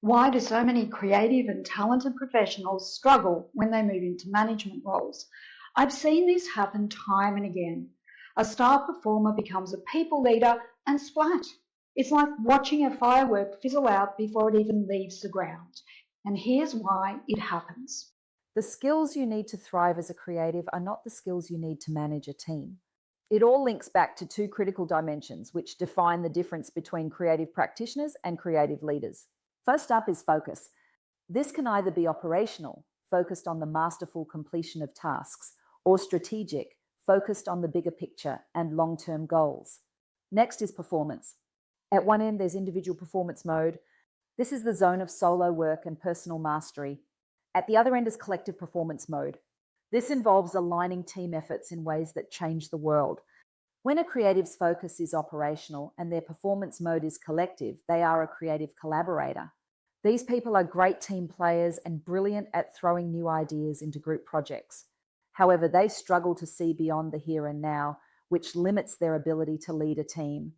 Why do so many creative and talented professionals struggle when they move into management roles? I've seen this happen time and again. A star performer becomes a people leader and splat. It's like watching a firework fizzle out before it even leaves the ground. And here's why it happens. The skills you need to thrive as a creative are not the skills you need to manage a team. It all links back to two critical dimensions which define the difference between creative practitioners and creative leaders. First up is focus. This can either be operational, focused on the masterful completion of tasks, or strategic, focused on the bigger picture and long-term goals. Next is performance. At one end, there's individual performance mode. This is the zone of solo work and personal mastery. At the other end is collective performance mode. This involves aligning team efforts in ways that change the world. When a creative's focus is operational and their performance mode is collective, they are a creative collaborator. These people are great team players and brilliant at throwing new ideas into group projects. However, they struggle to see beyond the here and now, which limits their ability to lead a team.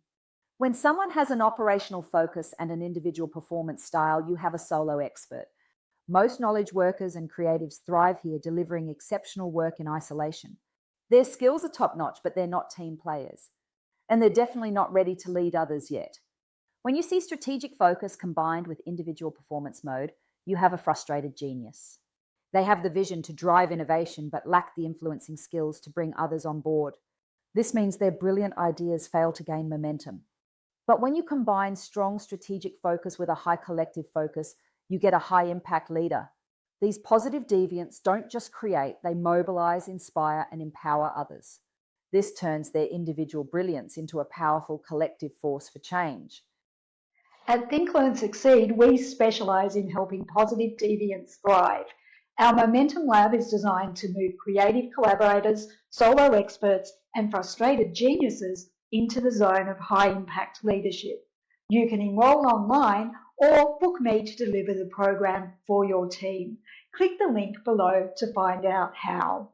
When someone has an operational focus and an individual performance style, you have a solo expert. Most knowledge workers and creatives thrive here, delivering exceptional work in isolation. Their skills are top-notch, but they're not team players. And they're definitely not ready to lead others yet. When you see strategic focus combined with individual performance mode, you have a frustrated genius. They have the vision to drive innovation, but lack the influencing skills to bring others on board. This means their brilliant ideas fail to gain momentum. But when you combine strong strategic focus with a high collective focus, you get a high-impact leader. These positive deviants don't just create, they mobilize, inspire, and empower others. This turns their individual brilliance into a powerful collective force for change. At Think, Learn, Succeed, we specialise in helping positive deviants thrive. Our Momentum Lab is designed to move creative collaborators, solo experts, and frustrated geniuses into the zone of high-impact leadership. You can enrol online or book me to deliver the program for your team. Click the link below to find out how.